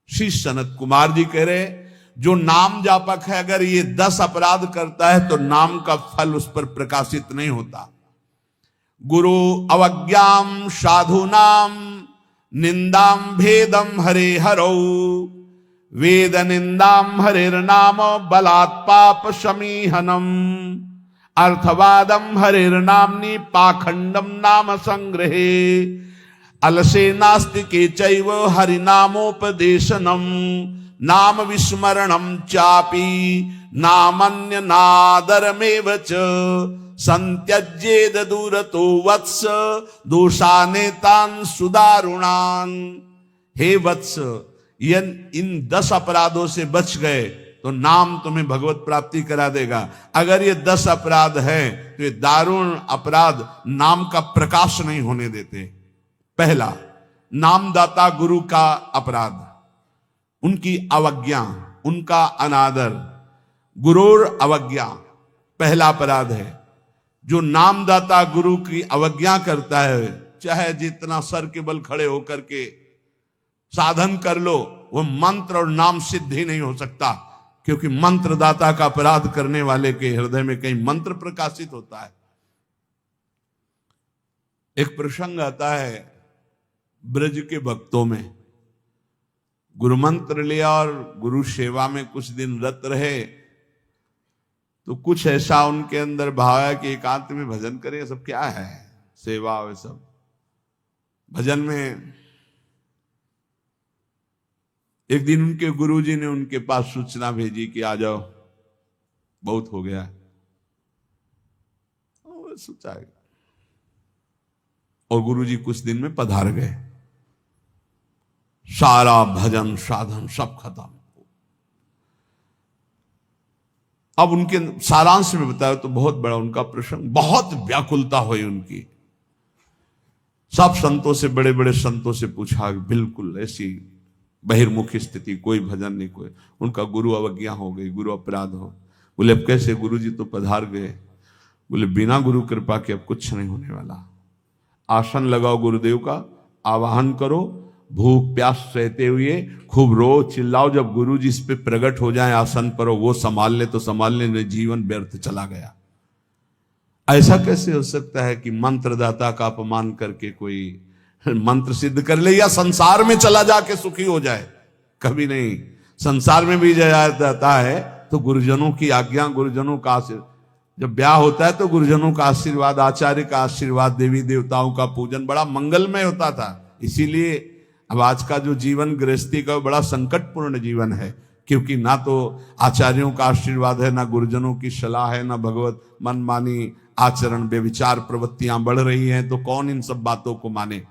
श्री सनत कुमार जी कह रहे, जो नाम जापक है अगर ये 10 अपराध करता है तो नाम का फल उस पर प्रकाशित नहीं होता। गुरु अवज्ञाम साधुनाम निंदाम भेदम हरे हरौ, वेद निंदाम हरिर्नाम बलात् पाप शमीहनम, अर्थवादम हरिर्नाम्नि पाखंडम नाम संग्रहे, अलसे नास्तिके चैव हरिनामोपदेशनम, नाम विस्मरणम चापि नामन्य नादरमेव च, संत्यज्येद दूरतो वत्स दोषानेतान सुदारुणान। हे वत्स, इन 10 अपराधों से बच गए तो नाम तुम्हें भगवत प्राप्ति करा देगा। अगर ये 10 अपराध है तो ये दारुण अपराध नाम का प्रकाश नहीं होने देते। पहला, नामदाता गुरु का अपराध, उनकी अवज्ञा, उनका अनादर। गुरुर अवज्ञा पहला अपराध है। जो नामदाता गुरु की अवज्ञा करता है, चाहे जितना सर के बल खड़े होकर के साधन कर लो, वो मंत्र और नाम सिद्ध ही नहीं हो सकता, क्योंकि मंत्रदाता का अपराध करने वाले के हृदय में कहीं मंत्र प्रकाशित होता है। एक प्रसंग आता है ब्रज के भक्तों में, गुरु मंत्र लिया और गुरु सेवा में कुछ दिन रत रहे, तो कुछ ऐसा उनके अंदर भाव है कि एकांत में भजन करें। सब क्या है, सेवा वे सब भजन में। एक दिन उनके गुरुजी ने उनके पास सूचना भेजी कि आ जाओ, बहुत हो गया। सोचाएगा, और गुरुजी कुछ दिन में पधार गए। सारा भजन साधन सब खत्म। अब उनके सारांश में बताया तो बहुत बड़ा उनका प्रसंग, बहुत व्याकुलता हुई उनकी। सब संतों से, बड़े बड़े संतों से पूछा, बिल्कुल ऐसी बहिर्मुखी स्थिति, कोई भजन नहीं, कोई। उनका गुरु अवज्ञा हो गई, गुरु अपराध हो। बोले अब कैसे, गुरु जी तो पधार गए। बोले बिना गुरु कृपा के अब कुछ नहीं होने वाला। आसन लगाओ गुरुदेव का, आवाहन करो, भूख प्यास सहते हुए खूब रो चिल्लाओ। जब गुरु जी इस पे प्रकट हो जाए आसन पर, वो संभाल ले तो संभाल ले, नहीं जीवन व्यर्थ चला गया। ऐसा कैसे हो सकता है कि मंत्रदाता का अपमान करके कोई मंत्र सिद्ध कर ले या संसार में चला जाके सुखी हो जाए? कभी नहीं। संसार में भी जाता है तो गुरुजनों की आज्ञा, गुरुजनों का आशीर्वाद। जब ब्याह होता है तो गुरुजनों का आशीर्वाद, आचार्य का आशीर्वाद, देवी देवताओं का पूजन बड़ा मंगलमय होता था। इसीलिए अब आज का जो जीवन गृहस्थी का बड़ा संकटपूर्ण जीवन है, क्योंकि ना तो आचार्यों का आशीर्वाद है, ना गुरुजनों की सलाह है, ना भगवत मनमानी आचरण व्यभिचार प्रवृत्तियां बढ़ रही हैं, तो कौन इन सब बातों को माने।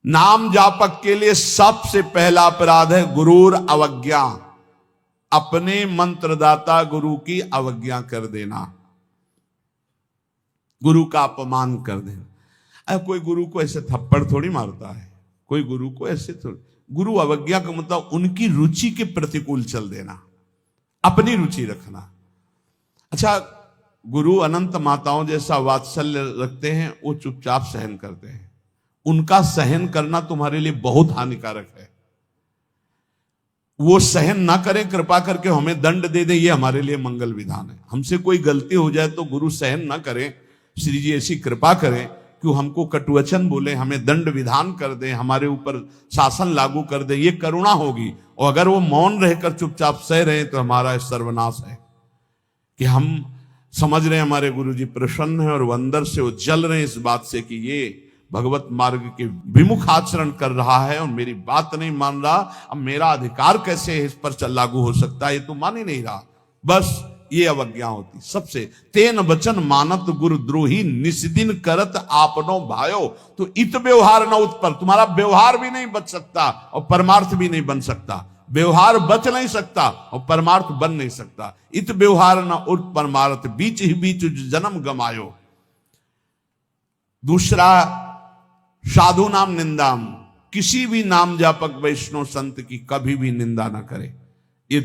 नाम जापक के लिए सबसे पहला अपराध है गुरुर अवज्ञा, अपने मंत्रदाता गुरु की अवज्ञा कर देना, गुरु का अपमान कर देना। कोई गुरु को ऐसे थप्पड़ थोड़ी मारता है, कोई गुरु को ऐसे थोड़ी। गुरु अवज्ञा का मतलब उनकी रुचि के प्रतिकूल चल देना, अपनी रुचि रखना। अच्छा, गुरु अनंत माताओं जैसा वात्सल्य रखते हैं, वो चुपचाप सहन करते हैं। उनका सहन करना तुम्हारे लिए बहुत हानिकारक है। वो सहन ना करें, कृपा करके हमें दंड दे दें, ये हमारे लिए मंगल विधान है। हमसे कोई गलती हो जाए तो गुरु सहन ना करें, श्री जी ऐसी कृपा करें कि हमको कटुवचन बोले, हमें दंड विधान कर दें, हमारे ऊपर शासन लागू कर दें, ये करुणा होगी। और अगर वो मौन रहकर चुपचाप सह रहे तो हमारा सर्वनाश है। कि हम समझ रहे हैं हमारे गुरु जी प्रसन्न है और वो अंदर से वो जल रहे हैं इस बात से कि ये भगवत मार्ग के विमुख आचरण कर रहा है और मेरी बात नहीं मान रहा, अब मेरा अधिकार कैसे इस पर लागू हो सकता है, ये तो मान ही नहीं रहा। बस ये अवज्ञा होती सबसे। तेन वचन मानत गुरु द्रोही निस्दिन करत आपनो भायो। तो इत व्यवहार न उत्पर, तुम्हारा व्यवहार भी नहीं बच सकता और परमार्थ भी नहीं बन सकता। व्यवहार बच नहीं सकता और परमार्थ बन नहीं सकता। इत व्यवहार न उत परमार्थ, बीच ही बीच जन्म गमायो। दूसरा, साधु नाम निंदाम, किसी भी नाम जापक वैष्णव संत की कभी भी निंदा ना करे। ये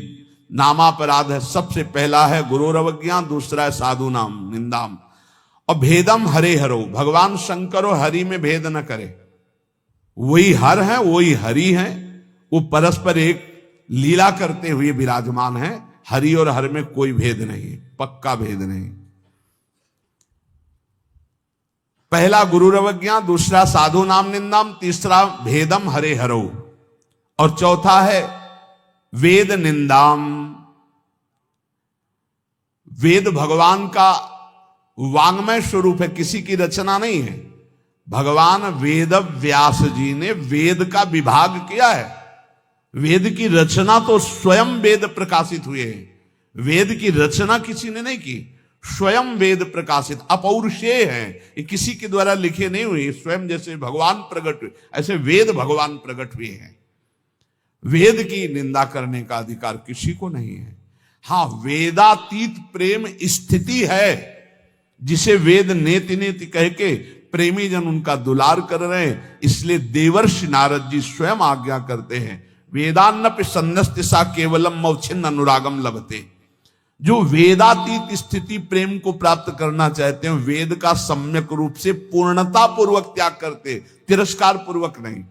नामापराध है। सबसे पहला है गुरुर अवज्ञा, दूसरा है साधु नाम निंदाम। और भेदम हरे हरो, भगवान शंकर और हरि में भेद न करे। वही हर है, वही हरि है, वो परस्पर एक लीला करते हुए विराजमान है। हरि और हर में कोई भेद नहीं, पक्का भेद नहीं। पहला गुरुरवज्ञा, दूसरा साधु नाम निंदाम, तीसरा भेदम हरे हरो, और चौथा है वेद निंदाम। वेद भगवान का वांग्मय स्वरूप है, किसी की रचना नहीं है। भगवान वेद व्यास जी ने वेद का विभाग किया है। वेद की रचना तो स्वयं वेद प्रकाशित हुए हैं। वेद की रचना किसी ने नहीं की, स्वयं वेद प्रकाशित अपौरुषेय हैं। ये किसी के द्वारा लिखे नहीं हुए, स्वयं जैसे भगवान प्रकट हुए ऐसे वेद भगवान प्रकट हुए हैं। वेद की निंदा करने का अधिकार किसी को नहीं है। हां, वेदातीत प्रेम स्थिति है, जिसे वेद नेति नेति कह के प्रेमी जन उनका दुलार कर रहे हैं। इसलिए देवर्षि नारद जी स्वयं आज्ञा करते हैं, वेदान्नपि सन्नस्तिसा केवलम मौछिन्न अनुरागम लभते। जो वेदातीत स्थिति प्रेम को प्राप्त करना चाहते हैं, वेद का सम्यक रूप से पूर्णता पूर्वक त्याग करते, तिरस्कार पूर्वक नहीं।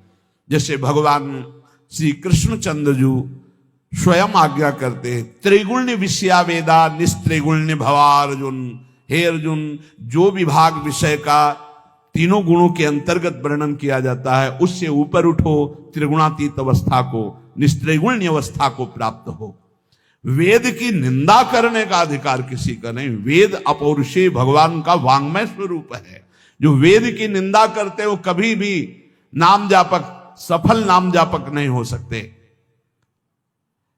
जैसे भगवान श्री कृष्णचंद्र जी स्वयं आज्ञा करते हैं, त्रिगुण्य विषया वेदा निस्त्रिगुण्य भवा अर्जुन। हे अर्जुन, जो विभाग विषय का तीनों गुणों के अंतर्गत वर्णन किया जाता है, उससे ऊपर उठो, त्रिगुणातीत अवस्था को, निस्त्रिगुण्य अवस्था को प्राप्त हो। वेद की निंदा करने का अधिकार किसी का नहीं। वेद अपौरुषेय भगवान का वांग्मय स्वरूप है। जो वेद की निंदा करते वो कभी भी नाम जापक, सफल नाम जापक नहीं हो सकते।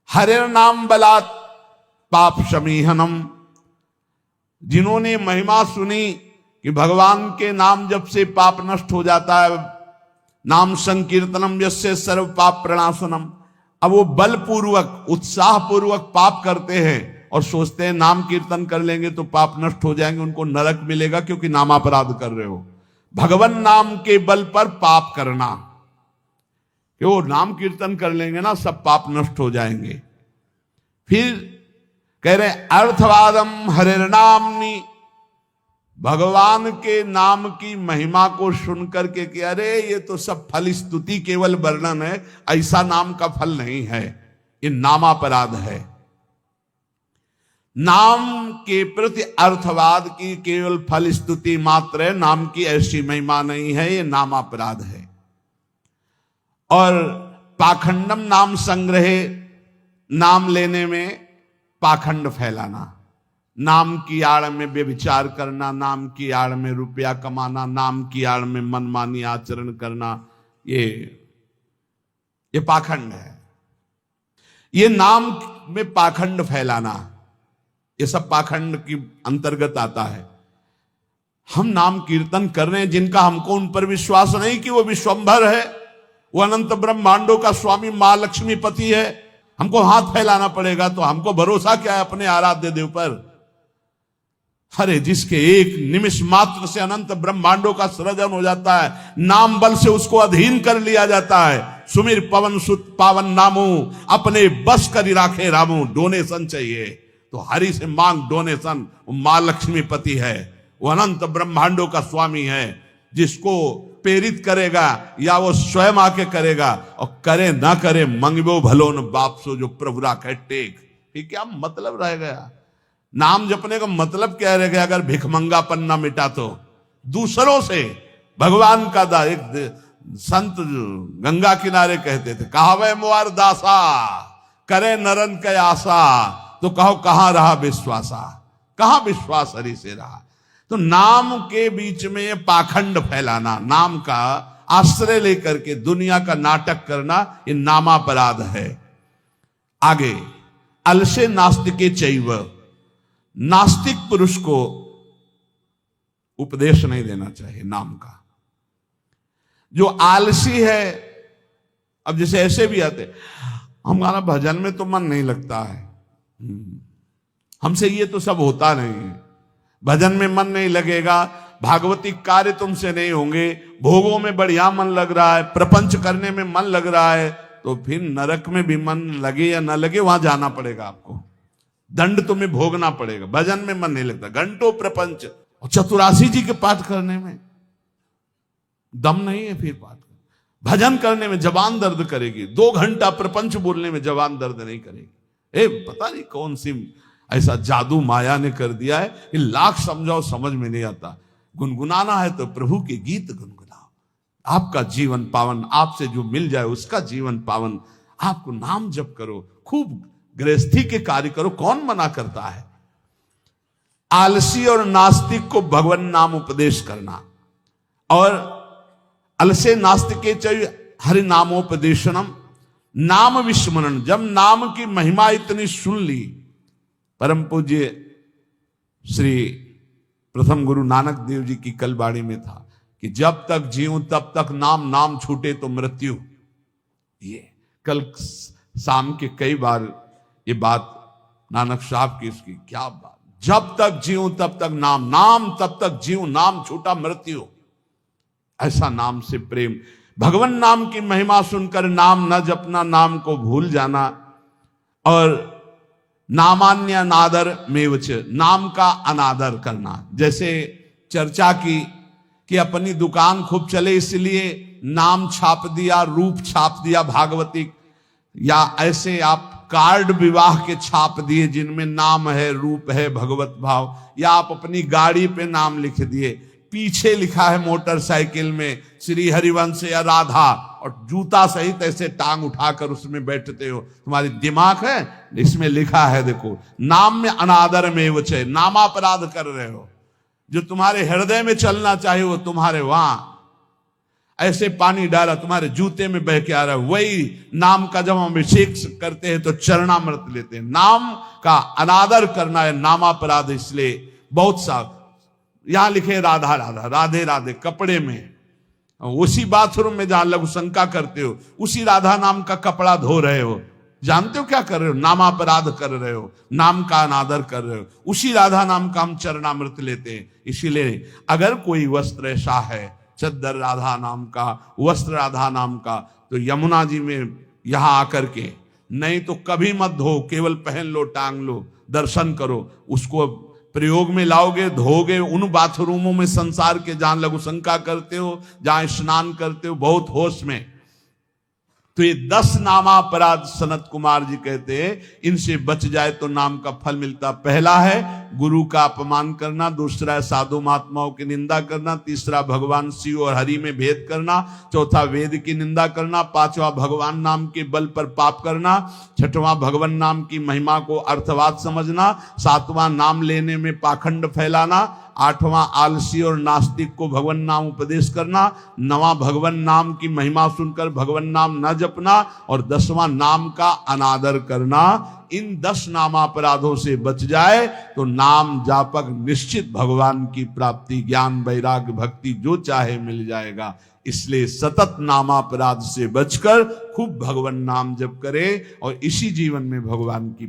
हरे नाम बलात् पाप शमीहनम। जिन्होंने महिमा सुनी कि भगवान के नाम जप से पाप नष्ट हो जाता है, नाम संकीर्तनम यस्य सर्व पाप प्रणाशनम, अब वो बलपूर्वक उत्साह पूर्वक पाप करते हैं और सोचते हैं नाम कीर्तन कर लेंगे तो पाप नष्ट हो जाएंगे, उनको नरक मिलेगा क्योंकि नामापराध कर रहे हो। भगवान नाम के बल पर पाप करना, कि वो नाम कीर्तन कर लेंगे ना सब पाप नष्ट हो जाएंगे। फिर कह रहे अर्थवादम हरिर्नामनि, भगवान के नाम की महिमा को सुनकर के कि अरे ये तो सब फल स्तुति केवल वर्णन है, ऐसा नाम का फल नहीं है, ये नामापराध है। नाम के प्रति अर्थवाद की केवल फल स्तुति मात्र है, नाम की ऐसी महिमा नहीं है, ये नामापराध है। और पाखंडम नाम संग्रहे, नाम लेने में पाखंड फैलाना, नाम की आड़ में व्यभिचार करना, नाम की आड़ में रुपया कमाना, नाम की आड़ में मनमानी आचरण करना, ये पाखंड है। ये नाम में पाखंड फैलाना, ये सब पाखंड की अंतर्गत आता है। हम नाम कीर्तन कर रहे हैं, जिनका हमको उन पर विश्वास नहीं कि वो विश्वंभर है, वो अनंत ब्रह्मांडों का स्वामी मां लक्ष्मी पति है, हमको हाथ फैलाना पड़ेगा। तो हमको भरोसा क्या है अपने आराध्य देव पर? अरे जिसके एक निमिष मात्र से अनंत ब्रह्मांडों का सृजन हो जाता है, नाम बल से उसको अधीन कर लिया जाता है। सुमिर पवन सुत पावन नामो, अपने बस कर राखे रामो। डोनेशन चाहिए तो हरि से मांग डोनेशन। वो मां लक्ष्मी पति है, वो अनंत ब्रह्मांडों का स्वामी है। जिसको प्रेरित करेगा या वो स्वयं आके करेगा, और करे ना करे मंगबो भलो न बाप सो, जो प्रभु राखे टेक। ये क्या मतलब रह गया? नाम जपने का मतलब क्या रह गया अगर भिखमंगापन ना मिटा तो? दूसरों से भगवान का दा। एक संत गंगा किनारे कहते थे, कहावे मुआर दासा करे नरन के आशा, तो कहो कहां रहा विश्वासा, कहां विश्वास हरि से रहा। तो नाम के बीच में पाखंड फैलाना, नाम का आश्रय लेकर के दुनिया का नाटक करना, ये नामापराध है। आगे अलसे नास्तिके चैव, नास्तिक पुरुष को उपदेश नहीं देना चाहिए नाम का। जो आलसी है, अब जैसे ऐसे भी आते, हमारा भजन में तो मन नहीं लगता है, हमसे ये तो सब होता नहीं है, भजन में मन नहीं लगेगा, भागवती कार्य तुमसे नहीं होंगे, भोगों में बढ़िया मन लग रहा है, प्रपंच करने में मन लग रहा है, तो फिर नरक में भी मन लगे या ना लगे वहां जाना पड़ेगा आपको, दंड तुम्हें भोगना पड़ेगा। भजन में मन नहीं लगता, घंटों प्रपंच, और चतुरासी जी के पाठ करने में दम नहीं है, फिर पाठ भजन करने में जबान दर्द करेगी, 2 घंटा प्रपंच बोलने में जबान दर्द नहीं करेगी। पता नहीं कौन सी ऐसा जादू माया ने कर दिया है कि लाख समझाओ समझ में नहीं आता। गुनगुनाना है तो प्रभु के गीत गुनगुनाओ, आपका जीवन पावन, आपसे जो मिल जाए उसका जीवन पावन। आपको नाम जप करो, खूब गृहस्थी के कार्य करो, कौन मना करता है। आलसी और नास्तिक को भगवान नाम उपदेश करना, और अलसे नास्तिके च हरि नामोपदेशनम, नाम विस्मरण। जब नाम की महिमा इतनी सुन ली, परम पूज्य श्री प्रथम गुरु नानक देव जी की कल बाणी में था कि जब तक जीऊं तब तक नाम, नाम छूटे तो मृत्यु। ये कल शाम के कई बार ये बात नानक साहब की, इसकी क्या बात, जब तक जीऊं तब तक नाम, नाम तब तक जीऊं, नाम छूटा मृत्यु। ऐसा नाम से प्रेम, भगवान नाम की महिमा सुनकर नाम न जपना, नाम को भूल जाना, और नामान्य अनादर मेवच, नाम का अनादर करना। जैसे चर्चा की कि अपनी दुकान खूब चले इसलिए नाम छाप दिया, रूप छाप दिया भागवतिक, या ऐसे आप कार्ड विवाह के छाप दिए जिनमें नाम है, रूप है, भगवत भाव, या आप अपनी गाड़ी पे नाम लिख दिए, पीछे लिखा है मोटरसाइकिल में श्री हरिवंश या राधा, और जूता सहित ऐसे टांग उठाकर उसमें बैठते हो। तुम्हारी दिमाग है, इसमें लिखा है देखो, नाम में अनादर में वचे, नामापराध कर रहे हो। जो तुम्हारे हृदय में चलना चाहिए वो तुम्हारे वहां ऐसे पानी डाला, तुम्हारे जूते में बह के आ रहा है। वही नाम का जब हम अभिषेक करते हैं तो चरणामृत लेते हैं। नाम का अनादर करना है नामापराध। इसलिए बहुत सा यहां लिखे राधा राधा, राधे राधे कपड़े में, उसी बाथरूम में जहां लघु शंका करते हो उसी राधा नाम का कपड़ा धो रहे हो। जानते हो क्या कर रहे हो? नामापराध कर रहे हो, नाम का अनादर कर रहे हो। उसी राधा नाम का हम चरणामृत लेते हैं। इसीलिए अगर कोई वस्त्र ऐसा है, चद्दर राधा नाम का, वस्त्र राधा नाम का, तो यमुना जी में यहां आकर के, नहीं तो कभी मत धो, केवल पहन लो, टांग लो, दर्शन करो, उसको प्रयोग में लाओगे, धोगे उन बाथरूमों में संसार के जहां लघु शंका करते हो, जहां स्नान करते हो बहुत होश में। तो ये 10 नामापराध सनत कुमार जी कहते हैं, इनसे बच जाए तो नाम का फल मिलता। पहला है गुरु का अपमान करना, दूसरा है साधु महात्माओं की निंदा करना, तीसरा भगवान शिव और हरि में भेद करना, चौथा वेद की निंदा करना, पांचवा भगवान नाम के बल पर पाप करना, छठवां भगवान नाम की महिमा को अर्थवाद समझना, सातवां नाम लेने में पाखंड फैलाना, आठवां आलसी और नास्तिक को भगवान नाम उपदेश करना, नवां भगवान नाम की महिमा सुनकर भगवान नाम न जपना, और 10वां नाम का अनादर करना। इन 10 नामापराधों से बच जाए तो नाम जापक निश्चित भगवान की प्राप्ति, ज्ञान, वैराग्य, भक्ति जो चाहे मिल जाएगा। इसलिए सतत नामापराध से बचकर खूब भगवान नाम जप करे और इसी जीवन में भगवान की